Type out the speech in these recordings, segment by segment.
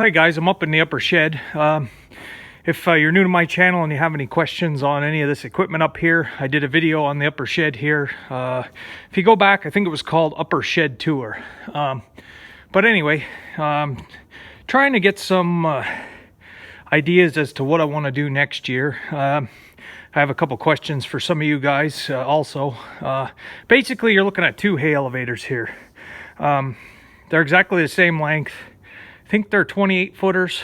Hi guys, I'm up in the upper shed. If you're new to my channel and you have any questions on any of this equipment up here, I did a video on the upper shed here. If you go back, I think it was called Upper Shed Tour. But anyway, trying to get some ideas as to what I want to do next year. I have a couple questions for some of you guys also. Basically, you're looking at two hay elevators here. They're exactly the same length. I think they're 28 footers.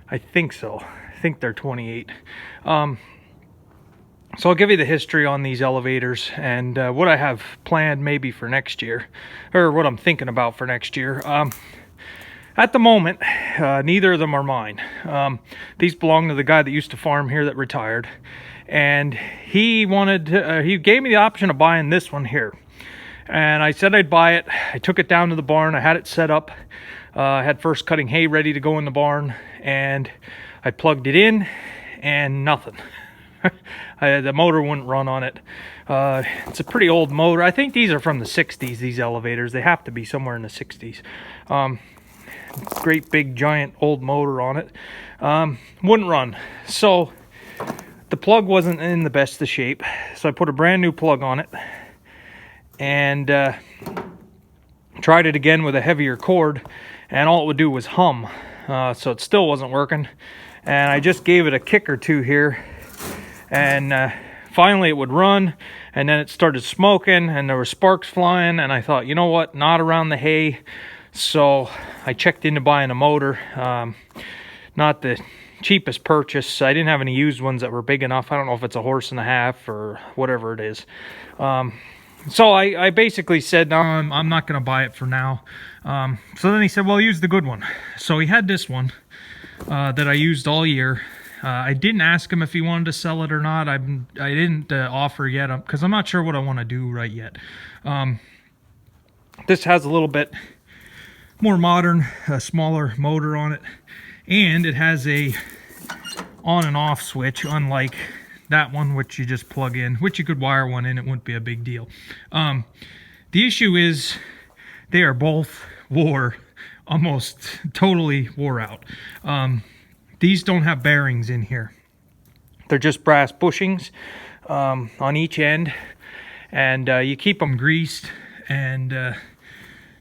I think so. I think they're 28. So I'll give you the history on these elevators and what I have planned maybe for next year, or what I'm thinking about for next year. At the moment, neither of them are mine. These belong to the guy that used to farm here that retired, and he gave me the option of buying this one here. And I said I'd buy it. I took it down to the barn. I had it set up. I had first cutting hay ready to go in the barn, and I plugged it in and nothing. The motor wouldn't run on it. It's a pretty old motor. I think these are from the 60s, these elevators. They have to be somewhere in the 60s. Great big giant old motor on it. Wouldn't run. So the plug wasn't in the best of shape. So I put a brand new plug on it and tried it again with a heavier cord, and all it would do was hum. So it still wasn't working, and I just gave it a kick or two here, and finally it would run, and then it started smoking and there were sparks flying, and I thought, you know what, not around the hay. So I checked into buying a motor. Not the cheapest purchase. I didn't have any used ones that were big enough. I don't know if it's a horse and a half or whatever it is. So I basically said, no, I'm not going to buy it for now. So then he said, well, use the good one. So he had this one that I used all year. I didn't ask him if he wanted to sell it or not. I didn't offer yet, because I'm not sure what I want to do right yet. This has a little bit more modern, smaller motor on it. And it has a on and off switch, unlike that one, which you just plug in, which you could wire one in, it wouldn't be a big deal. The issue is they are both almost totally wore out. These don't have bearings in here. They're just brass bushings on each end, and you keep them greased, and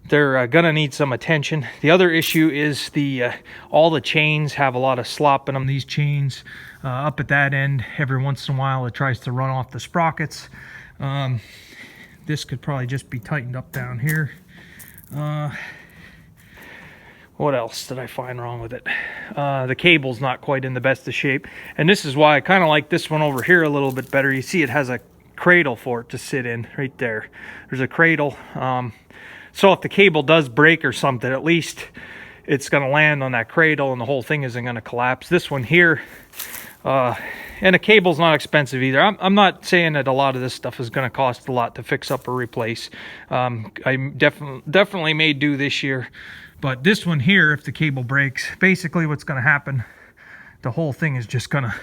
they're gonna need some attention. The other issue is all the chains have a lot of slop in them. These chains up at that end, every once in a while it tries to run off the sprockets. This could probably just be tightened up down here. What else did I find wrong with it? The cable's not quite in the best of shape, and this is why I kind of like this one over here a little bit better. You see it has a cradle for it to sit in right there. There's a cradle. So if the cable does break or something, at least it's going to land on that cradle and the whole thing isn't going to collapse. This one here, and the cable's not expensive either. I'm not saying that a lot of this stuff is going to cost a lot to fix up or replace. I definitely may do this year. But this one here, if the cable breaks, basically what's going to happen, the whole thing is just going to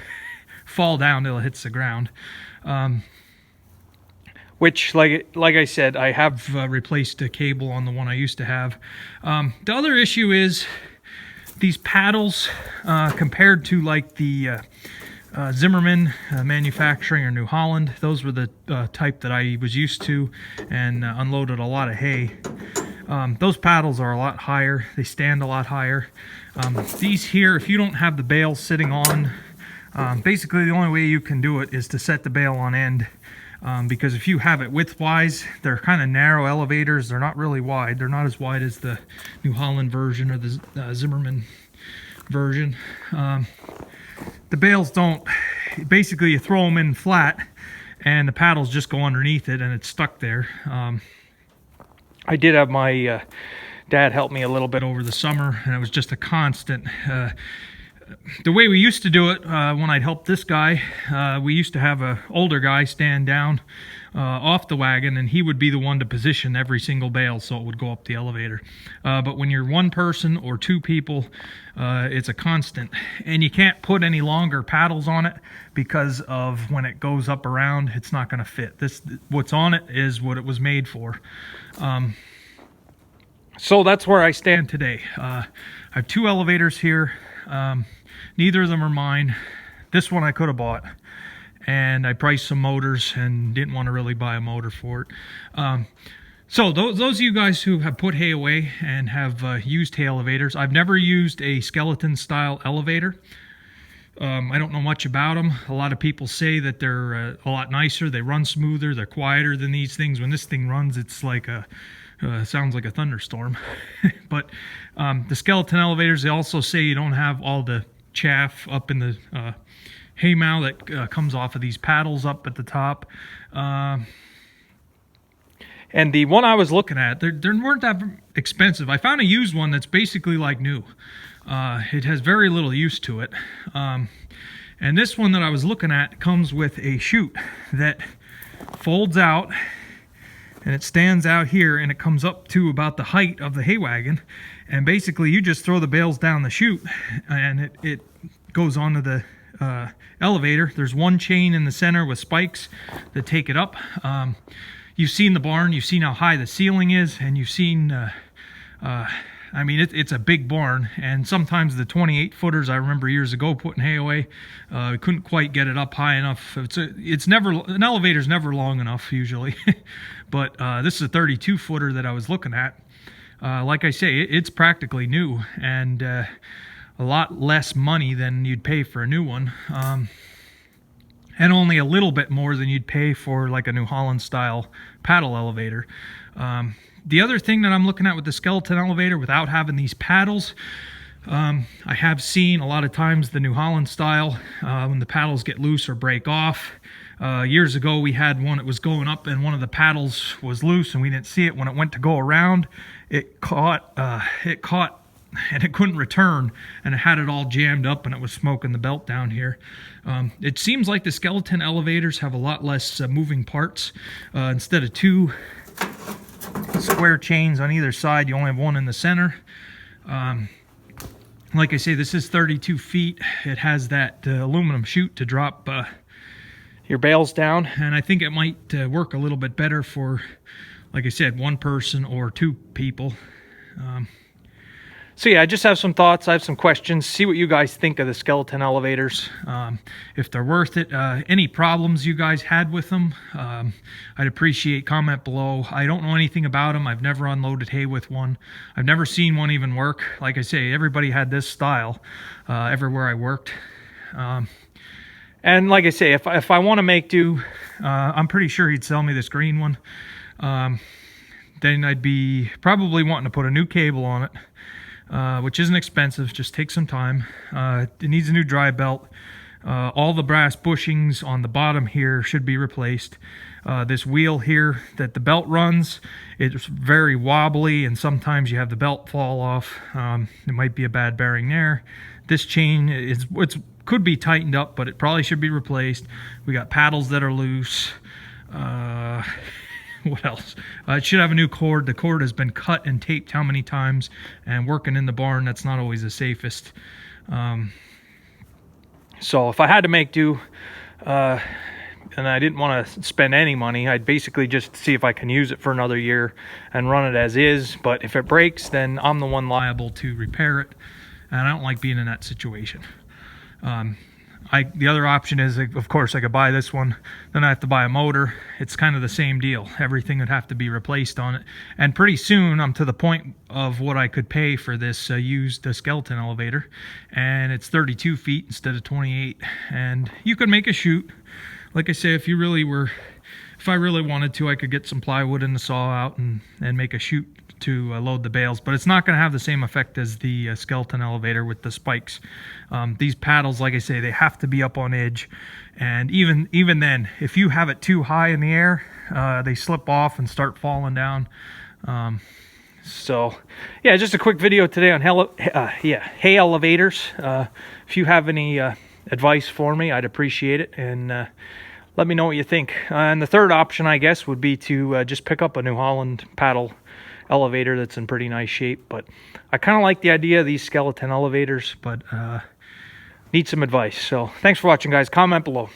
fall down till it hits the ground. Which, like I said, I have replaced the cable on the one I used to have. The other issue is these paddles, compared to like the Zimmerman manufacturing or New Holland. Those were the type that I was used to and unloaded a lot of hay. Those paddles are a lot higher. They stand a lot higher. These here, if you don't have the bale sitting on, basically the only way you can do it is to set the bale on end. Because if you have it widthwise, they're kind of narrow elevators. They're not really wide. They're not as wide as the New Holland version or the Zimmerman version. The bales don't, basically you throw them in flat and the paddles just go underneath it and it's stuck there. I did have my dad help me a little bit over the summer, and it was just a constant. The way we used to do it when I'd help this guy, we used to have an older guy stand down off the wagon, and he would be the one to position every single bale so it would go up the elevator. But when you're one person or two people, it's a constant, and you can't put any longer paddles on it because of when it goes up around, it's not going to fit. What's on it is what it was made for. So that's where I stand today. I have 2 elevators here. Neither of them are mine. This one I could have bought, and I priced some motors and didn't want to really buy a motor for it. So those of you guys who have put hay away and have used hay elevators, I've never used a skeleton style elevator. I don't know much about them. A lot of people say that they're a lot nicer, they run smoother, they're quieter than these things. When this thing runs, it's like a sounds like a thunderstorm. But the skeleton elevators, they also say you don't have all the chaff up in the hay mow that comes off of these paddles up at the top. And the one I was looking at, they weren't that expensive. I found a used one that's basically like new. It has very little use to it. And this one that I was looking at comes with a chute that folds out, and it stands out here, and it comes up to about the height of the hay wagon. And basically you just throw the bales down the chute, and it goes onto the elevator. There's one chain in the center with spikes that take it up. You've seen the barn, you've seen how high the ceiling is, and you've seen, I mean, it's a big barn, and sometimes the 28-footers, I remember years ago putting hay away, we couldn't quite get it up high enough. It's never, an elevator's never long enough usually, but this is a 32-footer that I was looking at. Like I say, it's practically new, and a lot less money than you'd pay for a new one. And only a little bit more than you'd pay for like a New Holland style paddle elevator. The other thing that I'm looking at with the skeleton elevator without having these paddles, I have seen a lot of times the New Holland style, when the paddles get loose or break off. Years ago we had one that was going up and one of the paddles was loose and we didn't see it. When it went to go around, it caught and it couldn't return, and it had it all jammed up and it was smoking the belt down here. It seems like the skeleton elevators have a lot less moving parts. Instead of 2 square chains on either side, you only have one in the center. Like I say, this is 32 feet. It has that aluminum chute to drop your bales down, and I think it might work a little bit better for, like I said, 1 person or 2 people. So yeah, I just have some thoughts. I have some questions. See what you guys think of the skeleton elevators. If they're worth it. Any problems you guys had with them, I'd appreciate comment below. I don't know anything about them. I've never unloaded hay with one. I've never seen one even work. Like I say, everybody had this style everywhere I worked. And like I say, if I want to make do, I'm pretty sure he'd sell me this green one. Then I'd be probably wanting to put a new cable on it. Which isn't expensive, just takes some time. It needs a new dry belt. All the brass bushings on the bottom here should be replaced. This wheel here that the belt runs, it's very wobbly, and sometimes you have the belt fall off. It might be a bad bearing there. This chain could be tightened up, but it probably should be replaced. We got paddles that are loose. What else? It should have a new cord. The cord has been cut and taped how many times, and working in the barn, that's not always the safest. So if I had to make do, and I didn't want to spend any money, I'd basically just see if I can use it for another year and run it as is. But if it breaks, then I'm the one liable to repair it, and I don't like being in that situation. The other option is, of course, I could buy this one, then I have to buy a motor. It's kind of the same deal. Everything would have to be replaced on it. And pretty soon, I'm to the point of what I could pay for this used skeleton elevator. And it's 32 feet instead of 28. And you could make a chute. Like I say, if I really wanted to, I could get some plywood in the saw out and make a chute to load the bales, but it's not going to have the same effect as the skeleton elevator with the spikes. These paddles, like I say, they have to be up on edge, and even then, if you have it too high in the air, they slip off and start falling down. So yeah, just a quick video today on hay elevators. If you have any advice for me, I'd appreciate it, and let me know what you think. And the third option, I guess, would be to just pick up a New Holland paddle elevator that's in pretty nice shape. But I kind of like the idea of these skeleton elevators, but need some advice. So thanks for watching, guys. Comment below.